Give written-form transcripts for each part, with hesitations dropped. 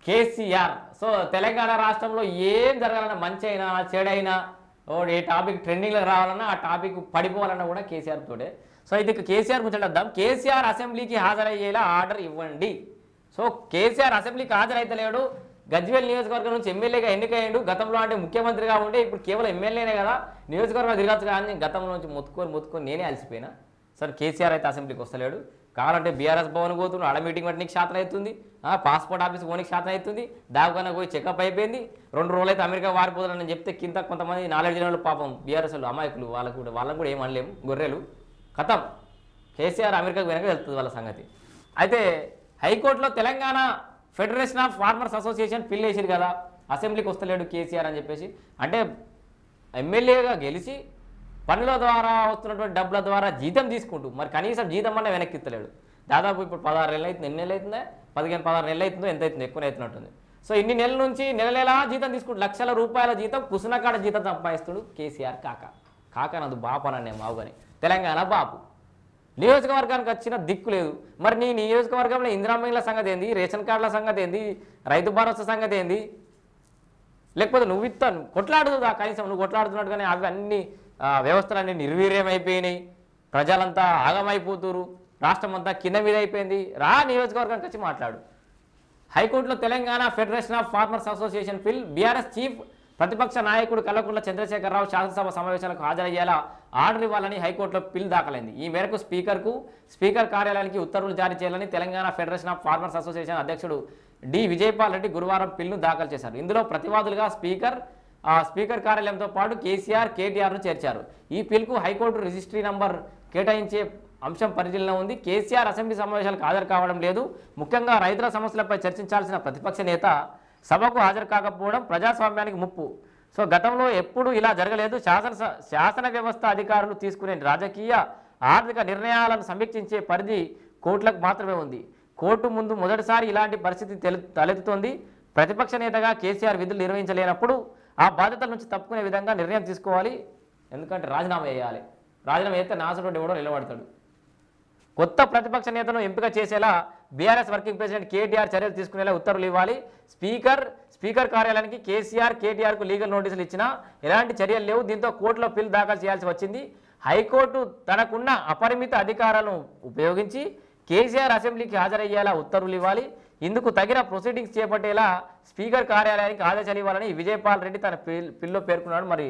KCR so Telangana రాష్ట్రంలో ఏం జరగాలన్నా మంచి అయినా చెడైనా ఏ టాపిక్ ట్రెండింగ్లో రావాలన్నా ఆ టాపిక్ పడిపోవాలన్నా కూడా కేసీఆర్ తోటే. సో ఇది కేసీఆర్ ముచ్చటద్దాం. కేసీఆర్ అసెంబ్లీకి హాజరయ్యేలా ఆర్డర్ ఇవ్వండి. సో కేసీఆర్ అసెంబ్లీకి హాజరైతలేడు. గజ్వేల్ నియోజకవర్గం నుంచి ఎమ్మెల్యేగా ఎన్నికయ్యాడు. గతంలో అంటే ముఖ్యమంత్రిగా ఉంటే ఇప్పుడు కేవలం ఎమ్మెల్యేనే కదా, నియోజకవర్గం తిరగచ్చు కానీ గతంలో నుంచి మొత్తుకొని నేనే అలసిపోయినా. సరే కేసీఆర్ అయితే అసెంబ్లీకి వస్తలేడు. కావాలంటే బీఆర్ఎస్ భవన్ పోతున్నాడు, ఆడ మీటింగ్ పట్టి నీకు శాతం అవుతుంది, పాస్పోర్ట్ ఆఫీస్ పోనీకి శాతం అవుతుంది, దావకాన పోయి చెకప్ అయిపోయింది. 2 రోజులు అయితే అమెరికా వారిపోతారని చెప్తే కింద కొంతమంది నాలెడ్జ్ వాళ్ళు పాపం బీఆర్ఎస్ వాళ్ళు అమాయకులు, వాళ్ళకు కూడా ఏమనలేము, గొర్రెలు కథం. కేసీఆర్ అమెరికాకు వెనక వెళ్తుంది వాళ్ళ సంగతి. అయితే హైకోర్టులో Telangana federation of farmers association పిల్ వేసారు కదా, అసెంబ్లీకి వస్తలేడు కేసీఆర్ అని చెప్పేసి. అంటే ఎమ్మెల్యేగా గెలిచి పనుల ద్వారా వస్తున్నటువంటి డబ్బుల ద్వారా జీతం తీసుకుంటూ మరి కనీసం జీతం అన్న వెనక్కి ఇస్తలేడు. దాదాపు ఇప్పుడు 16 నెలలు అవుతుంది, ఎన్ని నెలలు అవుతుందా, 15-16 నెలలు అవుతుందో ఎంత అవుతుంది, ఎక్కువనే అవుతున్నట్టుంది. సో ఇన్ని నెలల నుంచి నెల జీతం తీసుకుంటూ లక్షల రూపాయల జీతం కుసునకాడ జీతం సంపాదిస్తుడు కేసీఆర్ కాక నది బాపు అనే మావుగాని తెలంగాణ బాపు. నియోజకవర్గానికి వచ్చిన దిక్కు లేదు. మరి నీ నియోజకవర్గంలో ఇందిరామీల సంగతి ఏంది, రేషన్ కార్డుల సంగతి ఏంది, రైతు భరోసా సంగతి ఏంది, లేకపోతే నువ్వు ఇస్తాను కొట్లాడుతుందా కనీసం, నువ్వు కొట్లాడుతున్నట్టు కానీ అవి అన్ని వ్యవస్థలన్నీ నిర్వీర్యమైపోయినాయి, ప్రజలంతా ఆగమైపోతురు, రాష్ట్రం అంతా కింద మీద అయిపోయింది. నియోజకవర్గానికి వచ్చి మాట్లాడు. హైకోర్టులో Telangana federation of farmers association పిల్ బీఆర్ఎస్ చీఫ్ ప్రతిపక్ష నాయకుడు కల్వకుంట్ల చంద్రశేఖరరావు శాసనసభ సమావేశాలకు హాజరయ్యేలా ఆర్డర్ ఇవ్వాలని హైకోర్టులో పిల్ దాఖలైంది. ఈ మేరకు స్పీకర్ కార్యాలయానికి ఉత్తర్వులు జారీ చేయాలని Telangana federation of farmers association అధ్యక్షుడు డి విజయపాల్ రెడ్డి గురువారం పిల్ను దాఖలు చేశారు. ఇందులో ప్రతివాదులుగా స్పీకర్ కార్యాలయంతో పాటు కేటీఆర్ను చేర్చారు. ఈ పిల్కు హైకోర్టు రిజిస్ట్రీ నంబర్ కేటాయించే అంశం పరిశీలన ఉంది. కేసీఆర్ అసెంబ్లీ సమావేశాలకు హాజరు కావడం లేదు. ముఖ్యంగా రైతుల సమస్యలపై చర్చించాల్సిన ప్రతిపక్ష నేత సభకు హాజరు కాకపోవడం ప్రజాస్వామ్యానికి ముప్పు. సో గతంలో ఎప్పుడు ఇలా జరగలేదు. శాసన వ్యవస్థ అధికారులు తీసుకునే రాజకీయ ఆర్థిక నిర్ణయాలను సమీక్షించే పరిధి కోర్టులకు మాత్రమే ఉంది. కోర్టు ముందు మొదటిసారి ఇలాంటి పరిస్థితి తలెత్తుతోంది. ప్రతిపక్ష నేతగా కేసీఆర్ విధులు నిర్వహించలేనప్పుడు ఆ బాధ్యతల నుంచి తప్పుకునే విధంగా నిర్ణయం తీసుకోవాలి. ఎందుకంటే రాజీనామా చేయాలి. రాజీనామా చేస్తే నాసుడు ఎవడో నిలబడతాడు. కొత్త ప్రతిపక్ష నేతను ఎంపిక చేసేలా బీఆర్ఎస్ వర్కింగ్ ప్రెసిడెంట్ కేటీఆర్ చర్యలు తీసుకునేలా ఉత్తర్వులు ఇవ్వాలి. స్పీకర్ కార్యాలయానికి కేటీఆర్కు లీగల్ నోటీసులు ఇచ్చినా ఎలాంటి చర్యలు లేవు. దీంతో కోర్టులో పిల్ దాఖలు చేయాల్సి వచ్చింది. హైకోర్టు తనకున్న అపరిమిత అధికారాలను ఉపయోగించి కేసీఆర్ అసెంబ్లీకి హాజరయ్యేలా ఉత్తర్వులు ఇవ్వాలి. ఇందుకు తగిన ప్రొసీడింగ్స్ చేపట్టేలా స్పీకర్ కార్యాలయానికి ఆదేశాలు ఇవ్వాలని విజయపాల్ రెడ్డి తన పిల్లో పేర్కొన్నాడు. మరి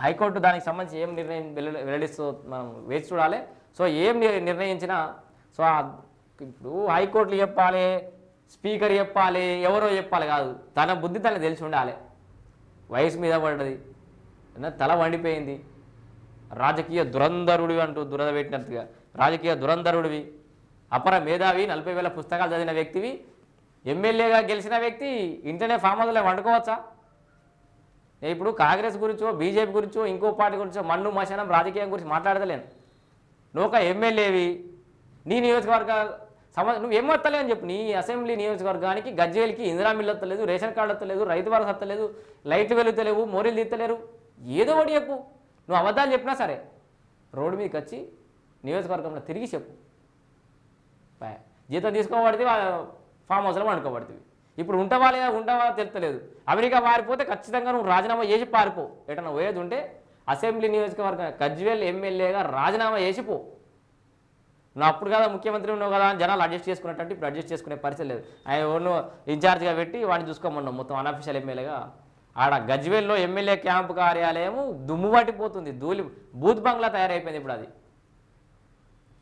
హైకోర్టు దానికి సంబంధించి ఏం నిర్ణయం వెల్లడిస్తూ మనం వేచి చూడాలి. సో ఏం నిర్ణయించినా సో ఇప్పుడు హైకోర్టులు చెప్పాలి, స్పీకర్ చెప్పాలి, ఎవరో చెప్పాలి కాదు, తన బుద్ధి తనకు తెలిసి ఉండాలి. వయసు మీద పడ్డది, తల వండిపోయింది, రాజకీయ దురంధరుడివి అంటూ దురద పెట్టినట్టుగా రాజకీయ దురంధరుడివి, అపర మేధావి, 40,000 పుస్తకాలు చదివిన వ్యక్తివి, ఎమ్మెల్యేగా గెలిచిన వ్యక్తి ఇంటనే ఫామ్ హౌస్లో వండుకోవచ్చా? ఇప్పుడు కాంగ్రెస్ గురించో బీజేపీ గురించో ఇంకో పార్టీ గురించో మన్ను మశానం రాజకీయం గురించి మాట్లాడతలేను. నువ్వు ఒక ఎమ్మెల్యేవి, నీ నియోజకవర్గ నువ్వు ఏమొత్తలే అని చెప్పు. నీ అసెంబ్లీ నియోజకవర్గానికి గజ్వేల్కి ఇందిరా మిల్లు వస్తలేదు, రేషన్ కార్డు వస్తలేదు, రైతు భరోసా వస్తలేదు, లైట్లు వెలుగుతలేవు, మోరీలు తీస్తలేరు, ఏదో ఒకటి చెప్పు. నువ్వు అబద్ధాలు చెప్పినా సరే రోడ్డు మీదకి వచ్చి నియోజకవర్గంలో తిరిగి చెప్పు. జీతం తీసుకోబడితే ఫామ్ హౌస్లో వండుకోబడుతుంది. ఇప్పుడు ఉంటావా తెలుస్తలేదు. అమెరికా పారిపోతే ఖచ్చితంగా నువ్వు రాజీనామా చేసి పారిపో. ఎటన్నా పోయేది ఉంటే అసెంబ్లీ నియోజకవర్గం గజ్వేల్ ఎమ్మెల్యేగా రాజీనామా చేసిపో. నువ్వు అప్పుడు కదా ముఖ్యమంత్రి ఉన్నావు కదా అని జనాలు అడ్జస్ట్ చేసుకున్నట్టు ఇప్పుడు అడ్జస్ట్ చేసుకునే పరిస్థితి లేదు. ఆయన ఓన్ను ఇన్ఛార్జ్గా పెట్టి వాడిని చూసుకోమన్నావు మొత్తం అనఫిషియల్ ఎమ్మెల్యేగా. ఆడ గజ్వేల్లో ఎమ్మెల్యే క్యాంపు కార్యాలయం దుమ్ము పట్టిపోతుంది, బూత్ బంగ్లా తయారైపోయింది ఇప్పుడు. అది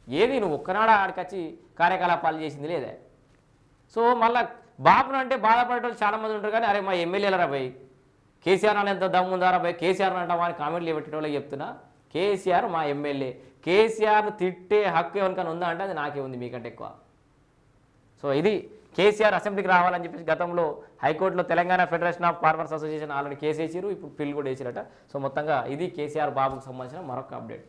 ఏది నువ్వు ఒక్కనాడ ఆడికొచ్చి కార్యకలాపాలు చేసింది లేదే. సో మళ్ళీ బాపును అంటే బాధపడేటోళ్ళు చాలామంది ఉంటారు కానీ అరే మా ఎమ్మెల్యేలరా పోయి కేసీఆర్ అని ఎంత దమ్ముందారా పోయి కేసీఆర్ అంటావా అని కామెంట్లు పెట్టేటోళ్ళకి చెప్తున్నా. కేసీఆర్ మా ఎమ్మెల్యే, కేసీఆర్ను తిట్టే హక్కు ఎవరికైనా ఉందా అంటే అది నాకే ఉంది, మీకంటే ఎక్కువ. సో ఇది కేసీఆర్ అసెంబ్లీకి రావాలని చెప్పేసి గతంలో హైకోర్టులో Telangana federation of farmers association already case వేసారు, ఇప్పుడు పిల్ కూడా వేసారట. సో మొత్తంగా ఇది కేసీఆర్ బాబుకు సంబంధించిన మరొక అప్డేట్.